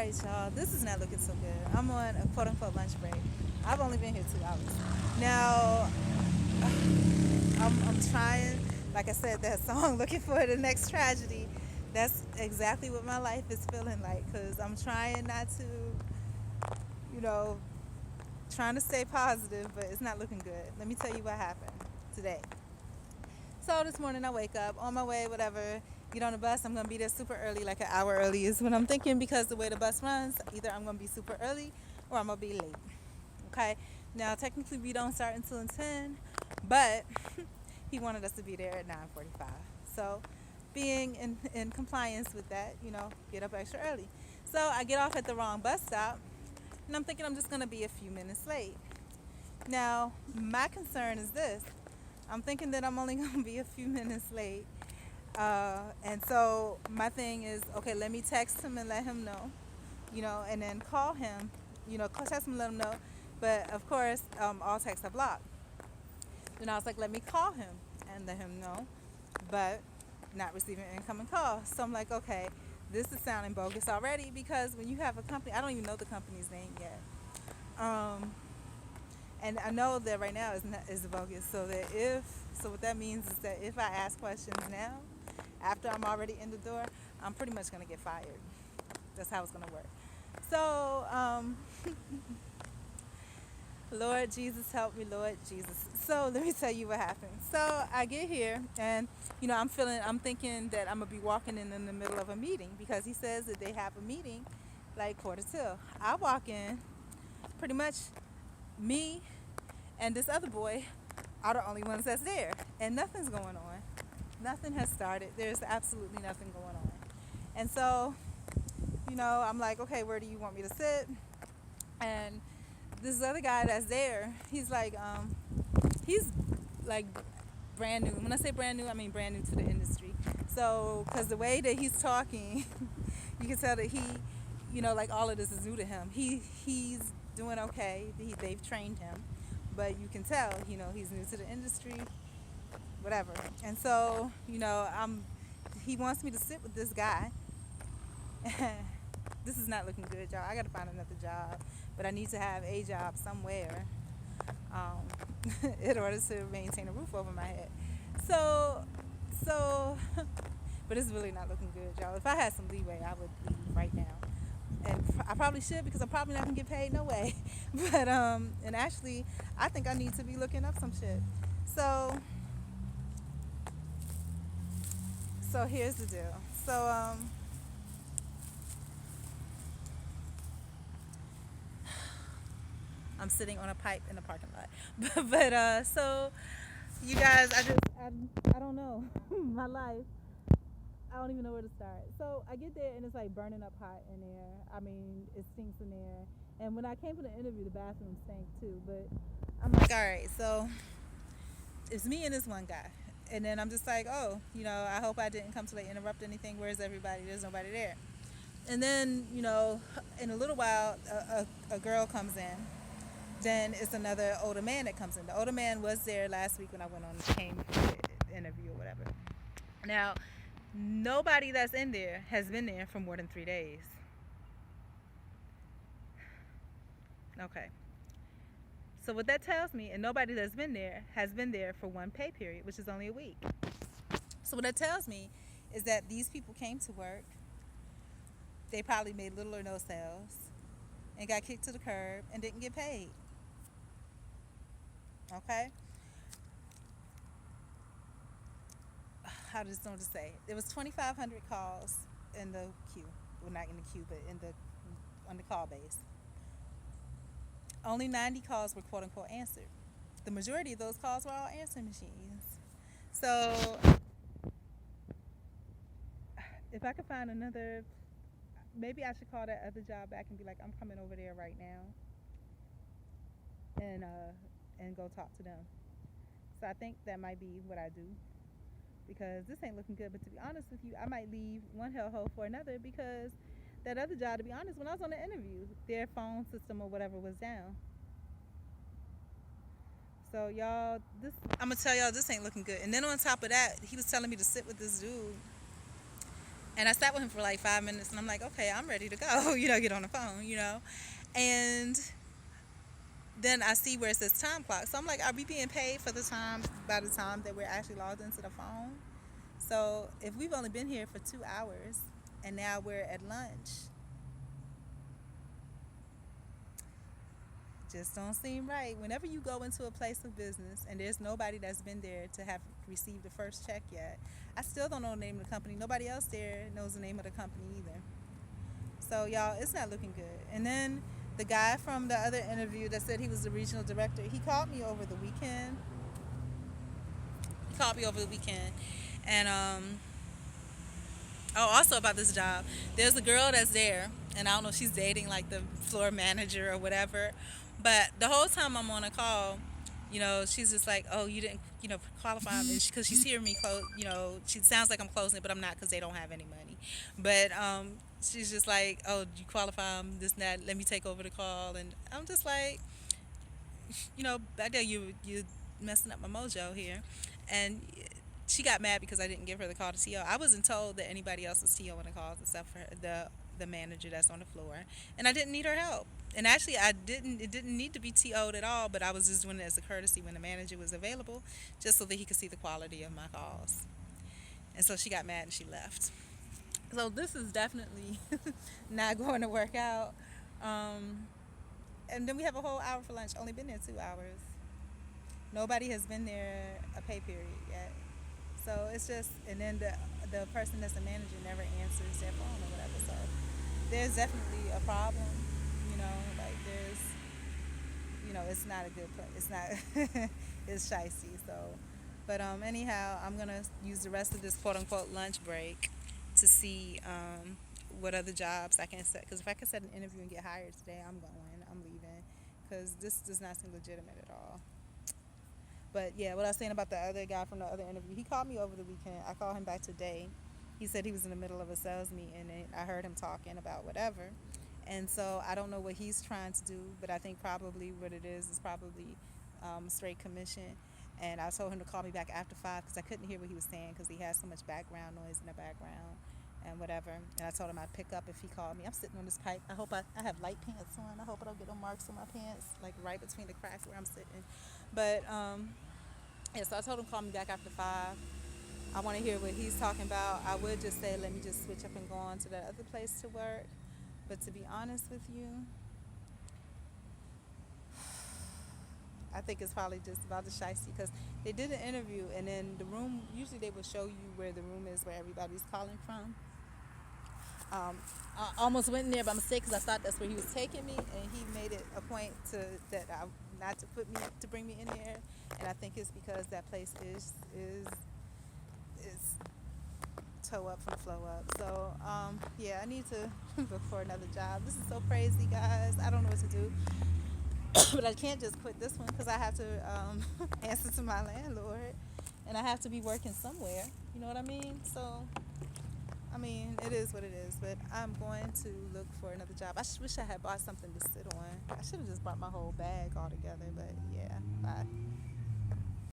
Alright, y'all, this is not looking so good. I'm on a quote unquote lunch break. I've only been here 2 hours. Now, I'm trying, like I said, that song, Looking for the Next Tragedy. That's exactly what my life is feeling like because I'm trying not to, you know, trying to stay positive, but it's not looking good. Let me tell you what happened today. So this morning I wake up on my way, whatever, get on the bus. I'm gonna be there super early, like an hour early is what I'm thinking because the way the bus runs, either I'm gonna be super early or I'm gonna be late. Okay. Now technically we don't start until 10, but he wanted us to be there at 9:45. So being in compliance with that, get up extra early. So I get off at the wrong bus stop, and I'm thinking I'm just gonna be a few minutes late. Now my concern is this: I'm thinking that I'm only gonna be a few minutes late. And so my thing is, okay, let me text him and let him know, and then call him, text him and let him know. But of course, all texts are blocked. Then I was like, let me call him and let him know, but not receiving incoming calls. So I'm like, okay, this is sounding bogus already because when you have a company, I don't even know the company's name yet. Um, and I know that right now is bogus. So what that means is that if I ask questions now, after I'm already in the door, I'm pretty much gonna get fired. That's how it's gonna work. So, Lord Jesus, help me, Lord Jesus. So let me tell you what happened. So I get here, and I'm thinking that I'm gonna be walking in the middle of a meeting because he says that they have a meeting like quarter till. I walk in, pretty much me and this other boy are the only ones that's there, and nothing's going on. Nothing has started. There's absolutely nothing going on. And so, I'm like, okay, where do you want me to sit? And this other guy that's there, he's like brand new. When I say brand new, I mean brand new to the industry. So, because the way that he's talking, you can tell that like all of this is new to him. He's doing okay. They've trained him, but you can tell, he's new to the industry, whatever. And so, he wants me to sit with this guy. This is not looking good, y'all. I got to find another job, but I need to have a job somewhere um, in order to maintain a roof over my head. So, so, but it's really not looking good, y'all. If I had some leeway, I would leave right now, and I probably should because I'm probably not gonna get paid no way. But and actually, I think I need to be looking up some shit. So, so here's the deal. So I'm sitting on a pipe in the parking lot. But so you guys, I don't know my life. I don't even know where to start. So I get there and it's like burning up hot in there. I mean, it stinks in there. And when I came for the interview, the bathroom stank too. But I'm like, all right, so it's me and this one guy. And then I'm just like, oh, I hope I didn't come to like interrupt anything. Where's everybody? There's nobody there. And then, in a little while, a girl comes in. Then it's another older man that comes in. The older man was there last week when I went on came for the interview or whatever. Now, nobody that's in there has been there for more than 3 days. Okay. So what that tells me, and nobody that's been there has been there for one pay period, which is only a week. So what that tells me is that these people came to work. They probably made little or no sales and got kicked to the curb and didn't get paid. Okay. How does someone say? There was 2,500 calls in the queue. Well, not in the queue, but on the call base. Only 90 calls were quote unquote answered. The majority of those calls were all answering machines. So if I could find another, maybe I should call that other job back and be like, I'm coming over there right now, and go talk to them. So I think that might be what I do because this ain't looking good. But to be honest with you, I might leave one hellhole for another because that other job, to be honest, when I was on the interview, their phone system or whatever was down. So y'all, this I'm gonna tell y'all this ain't looking good. And then on top of that, he was telling me to sit with this dude And I sat with him for like 5 minutes, and I'm like, okay, I'm ready to go, get on the phone, And then I see where it says time clock. So I'm like, are we being paid for the time by the time that we're actually logged into the phone? So if we've only been here for 2 hours and now we're at lunch, just don't seem right. Whenever you go into a place of business and there's nobody that's been there to have received the first check yet, I still don't know the name of the company. Nobody else there knows the name of the company either. So y'all, it's not looking good. And then the guy from the other interview that said he was the regional director, he called me over the weekend. And oh, also about this job, there's a girl that's there, and I don't know if she's dating like the floor manager or whatever. But the whole time I'm on a call, she's just like, "Oh, you didn't, qualify," and because she's hearing me close, she sounds like I'm closing it, but I'm not because they don't have any money. But she's just like, "Oh, you qualify? This and that. Let me take over the call," and I'm just like, back there you messing up my mojo here, and she got mad because I didn't give her the call to TO. I wasn't told that anybody else was TO in the calls except for the manager that's on the floor, and I didn't need her help. And actually, it didn't need to be TO'd at all, but I was just doing it as a courtesy when the manager was available, just so that he could see the quality of my calls. And so she got mad and she left. So this is definitely not going to work out. Um, and then we have a whole hour for lunch. Only been there 2 hours. Nobody has been there a pay period yet. So it's just, and then the person that's the manager never answers their phone or whatever. So there's definitely a problem. Like it's not a good place. It's not. It's shicey. So, but anyhow, I'm gonna use the rest of this quote unquote lunch break to see what other jobs I can set. Because if I can set an interview and get hired today, I'm going. I'm leaving. Because this does not seem legitimate at all. But yeah, what I was saying about the other guy from the other interview, he called me over the weekend. I called him back today. He said he was in the middle of a sales meeting, and I heard him talking about whatever. And so I don't know what he's trying to do, but I think probably what it is probably straight commission. And I told him to call me back after 5 because I couldn't hear what he was saying because he has so much background noise in the background and whatever. And I told him I'd pick up if he called me. I'm sitting on this pipe. I have light pants on. I hope I don't get no marks on my pants, like right between the cracks where I'm sitting. But yeah, so I told him call me back after 5. I want to hear what he's talking about. I would just say let me just switch up and go on to that other place to work. But to be honest with you, I think it's probably just about the shiesty because they did an interview and then the room, usually they will show you where the room is where everybody's calling from. I almost went in there by mistake because I thought that's where he was taking me, and he made it a point not to bring me in there, and I think it's because that place is toe up from flow up. So yeah, I need to look for another job. This is so crazy, guys. I don't know what to do, but I can't just quit this one because I have to answer to my landlord, and I have to be working somewhere. You know what I mean? So. I mean, it is what it is, but I'm going to look for another job. I wish I had bought something to sit on. I should have just brought my whole bag all together, but yeah, bye.